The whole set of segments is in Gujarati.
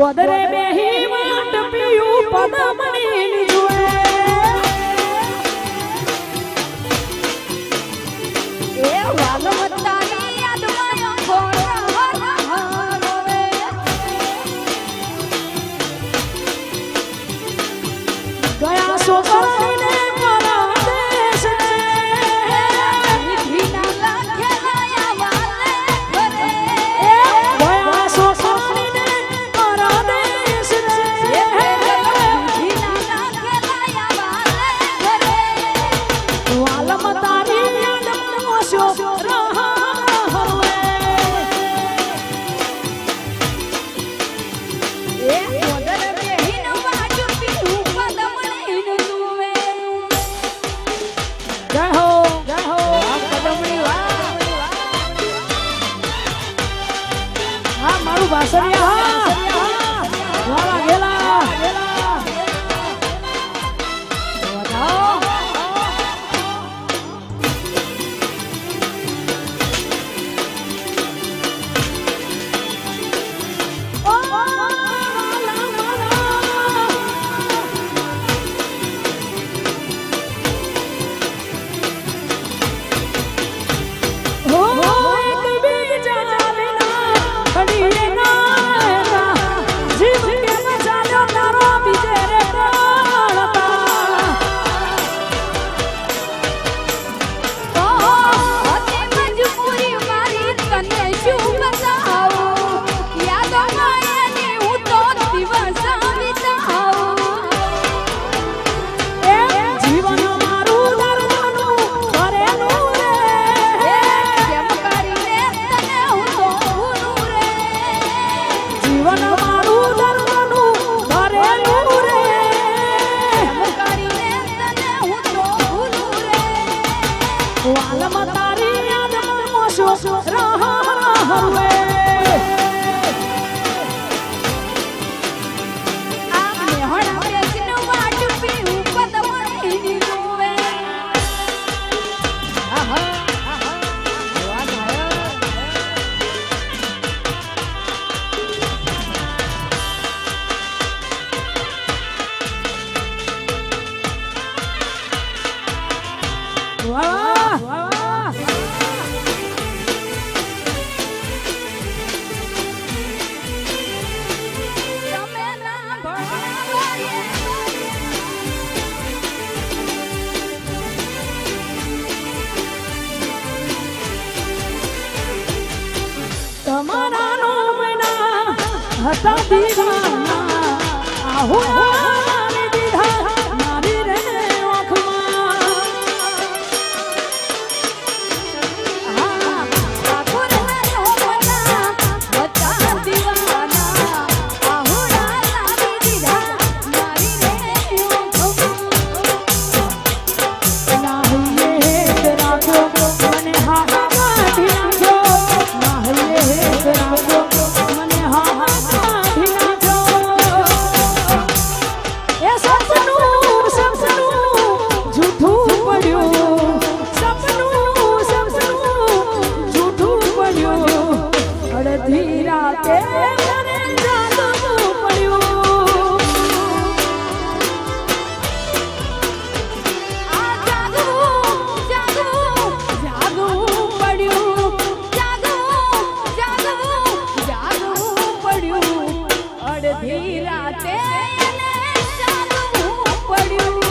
ગોદરે બેહી વાટ પીયું પદમણી જોએ એ વાલમતાની યાદમાં અંગોરા રોવે ગયા સોપરાને પરદેશ વિના લાખેલા વાલે કરે ગયા સોપરાને પરદેશ વિના લાખેલા વાલે કરે વાલમ તારી યાદમાં ઓશો રહવે એ ગોદર બેહીન વાટ પીયું પદમણી જોવે જય હો આ પદમણી વાહ હા મારું વાસરિયા હા વાલા ગેલા વધાઓ ઓ વાલા હો એક બીજા વિના ઘડીએ ના જીવ કેમ ચાલ્યો તારો બીજે રે તો અતે મજબૂરી મારી તને શું બતાવું યાદમાં એની હું તો દિવસ વિતાવું એ જીવન મારું દર્દનું ભરેલું રે કેમ કરીને તને હું તો ભૂલું રે જીવન મારું દર્દનું ભરેલું રે કેમ કરીને તને હું તો ભૂલું રે વાલમ તારી યાદમાં મોશો રહવે આમને હણા બેસીને વાટ પીવું પદમણી જોવે આહા વાહ વાહ વાહ તમે ના ભણાવીએ તમારા નો મહિના હતા દીવાના આહુરાને દીધા મારી રે આંખમાં ઠાકોર હનો મના બતા દીવાના આહુડા લાવી દીધા મારી રે નાહીએ રાખો મને હા કાઢી નાખ્યો નાહીએ રાખો મને હા કાઢી નાખ્યો એ સપનું જૂઠું પડ્યું સપનું જૂઠું પડ્યું અડધી રાતે મને જાગવું પડ્યું આ જાગવું પડ્યું જાગવું પડ્યું અડધી રાતે એને જાગવું પડ્યું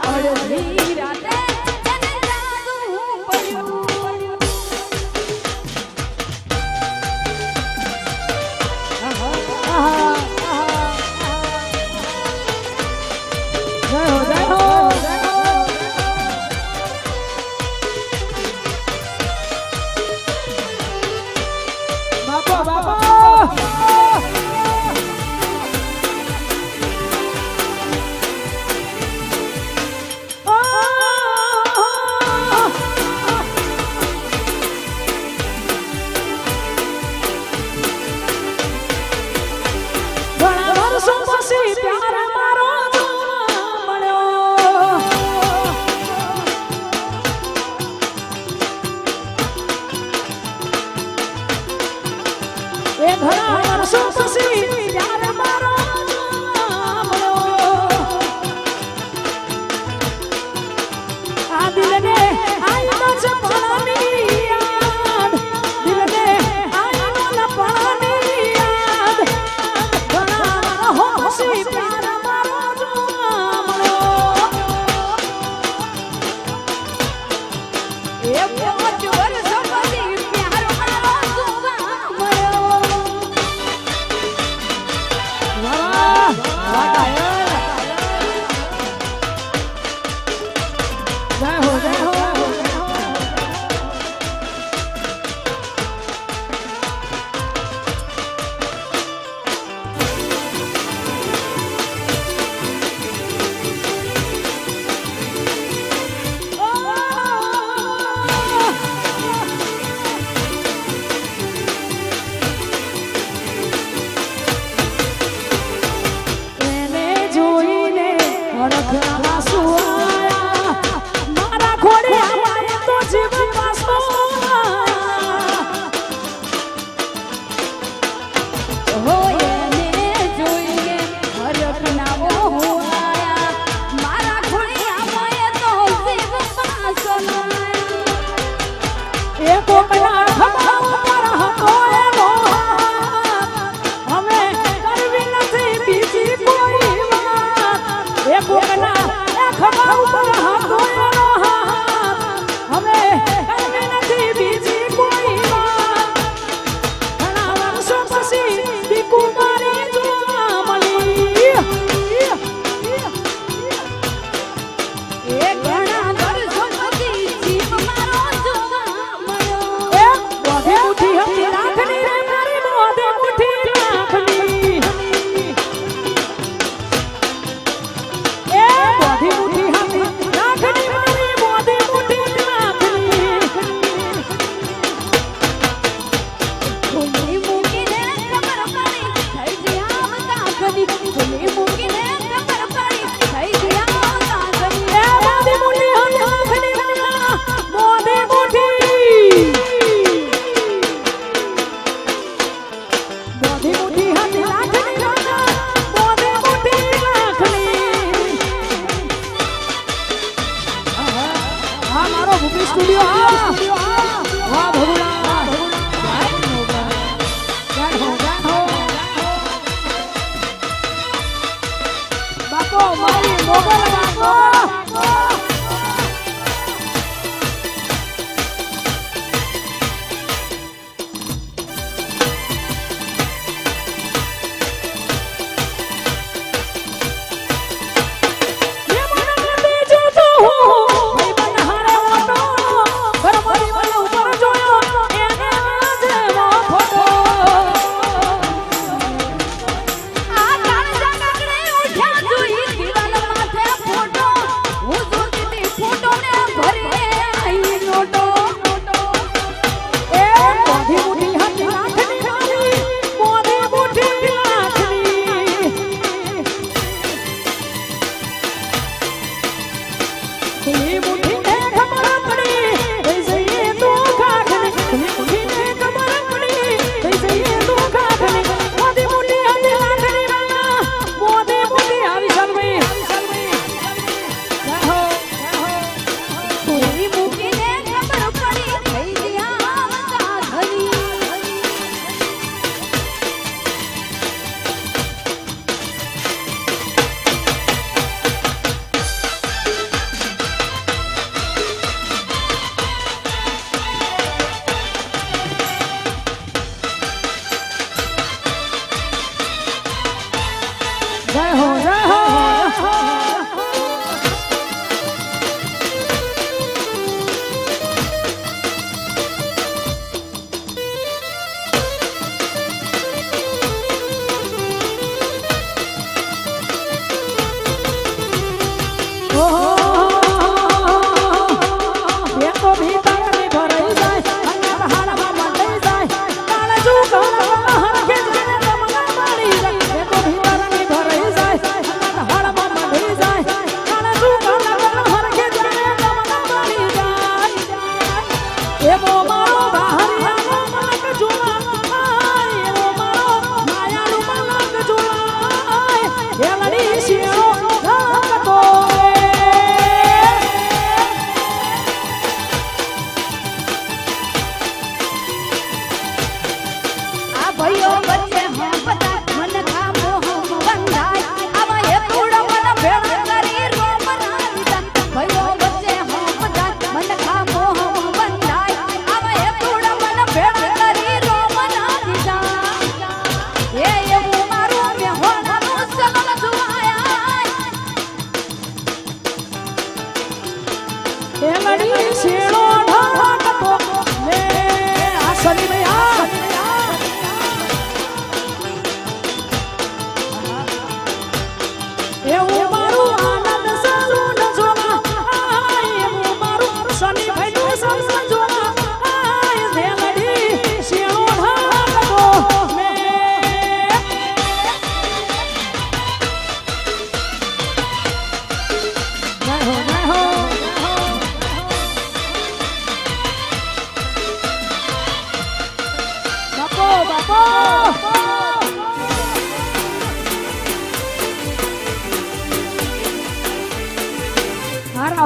અડધી રાતે એને જાગવું પડ્યું જય હો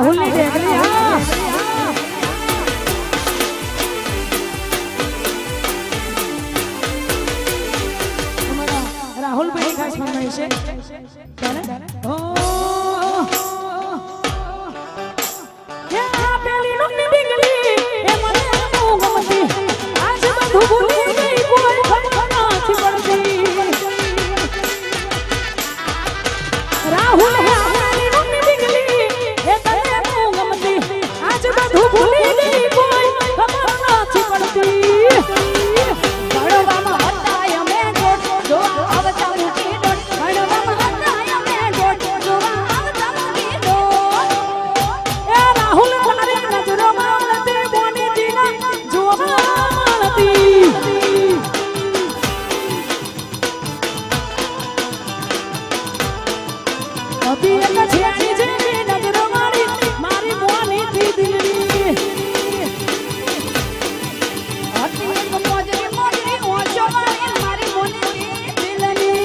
રાહુલની ઢેકલી હા રાહુલભાઈ ખાસ ફરમાઈ છે ઓ યા પેલી નોકની ઢેકલી એ મને બહુ ગમતી આજ બધું ભૂલી ગઈ કોઈ ખબર નથી પડતી રાહુલ પેલી નોકની ઢેકલી એ તને બહુ ગમતી આજ બધું ભૂલી ગઈ કોઈ ખબર નથી પડતી ભણવામાં હતા અમે દોઢ જો આવતા મૂકી દોઢ ભણવામાં હતા અમે દોઢ જો આવતા મૂકી દોઢ એ રાહુલ તારી નજરોમાં નથી બોની જીના જોવામાં નથી અભી એક છેડી જેવી નજરો મારી મારી બોની થી દિલની હતી એક મોજરી મોજરી ઓછો મારી મારી બોલી દિલની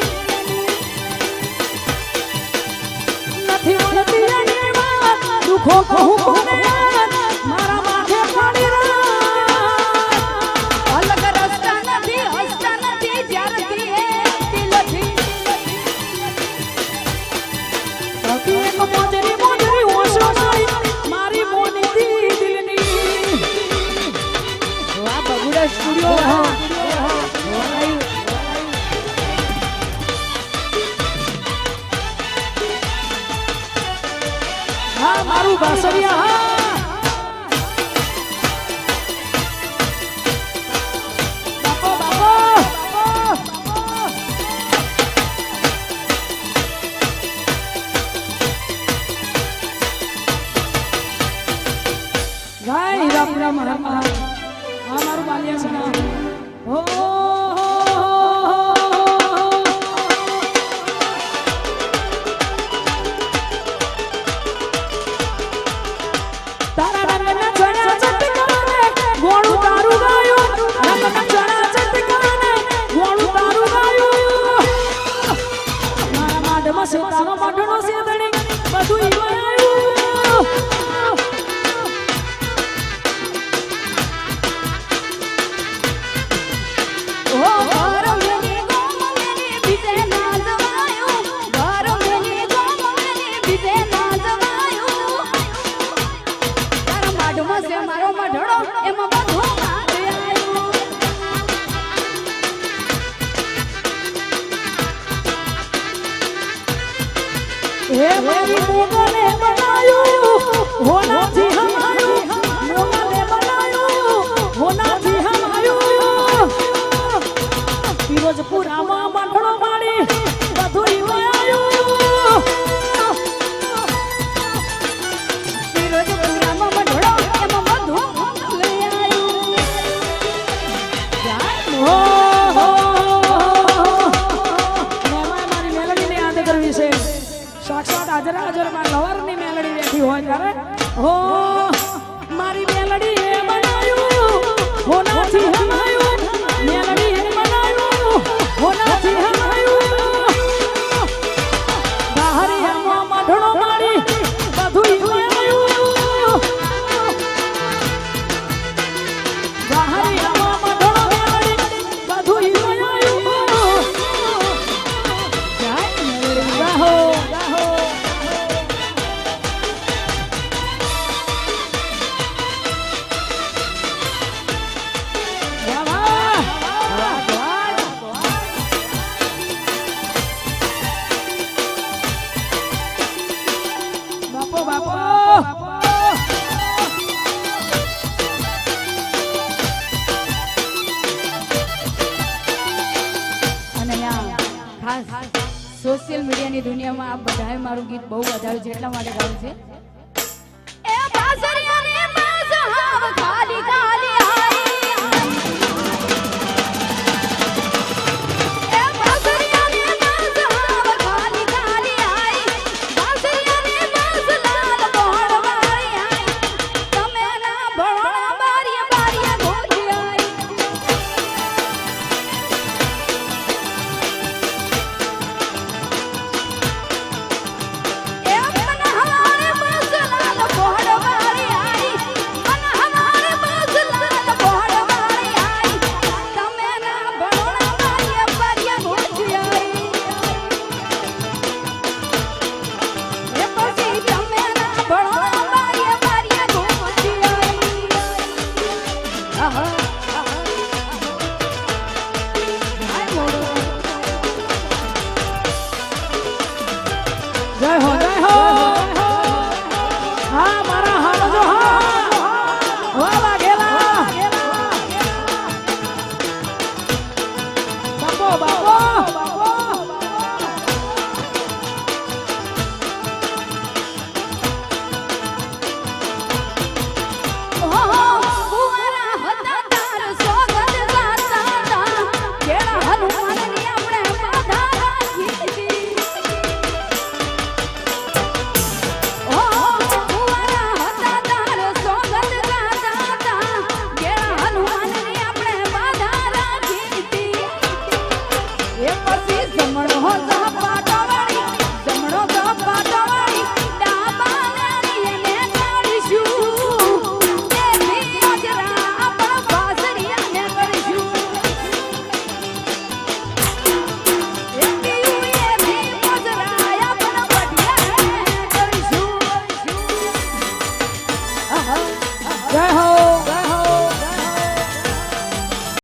નથી મળતી એની વાત દુખો કહું કોને મારા માથે પડી રાત અલગ રસ્તા નથી હસતા નથી જ્યારથી એ દિલથી અભી એક મોજરી મોજરી ઓછો મારી મારી બોની થી દિલની વાહ બગુડા સ્ટુડિયો હા મારું બાસરિયા હા બાપો બાપો ગાય રામ રામ હા મારું બાલિયા છે ના હો તારા રંગના ચણા ચટકાને ગોળું તારું ગાયું રંગના ચણા ચટકાને ગોળું તારું ગાયું મારા માઢમાં છે તારો માઢનો સેદણી બધું ઈ આવ્યું ઓ ગરમની ગોમની બીજે ના જવાયું ગરમની ગોમની બીજે ના જવાયું તારા માઢમાં છે મારો મઢડો એમાં બધું મારે આવ્યું હે મારી મોગલે બનાયું હોનાથી હમાયું મોગલે બનાયું હોનાથી હમાયું ફિરોજપુરામાં મંડળો માડી બધું ઈ આવ્યું ફિરોજપુરામાં મઢડો એમાં બધું લઈ આવ્યું હો હો મારી મેલડીને યાદ કરવી છે સાક્ષાત હાજર હાજર માં લવરની મેલડી બેઠી હોય ત્યારે હો મારી મેલડી એ બનાયું હોનાથી હમાયું મેલડી એ બનાયું હોનાથી હમાયું બહારિયામાં મઢડો મારી બધું ઈ આવ્યું બહારિયામાં મઢડો મારી બધું ઈ આવ્યું જય મેલડી ગાહો ગાહો બાપો બાપો અને ખાસ સોશિયલ મીડિયાની દુનિયામાં આ બધાએ મારું ગીત બહુ વધાર્યું છે એટલા માટે ગાયું છે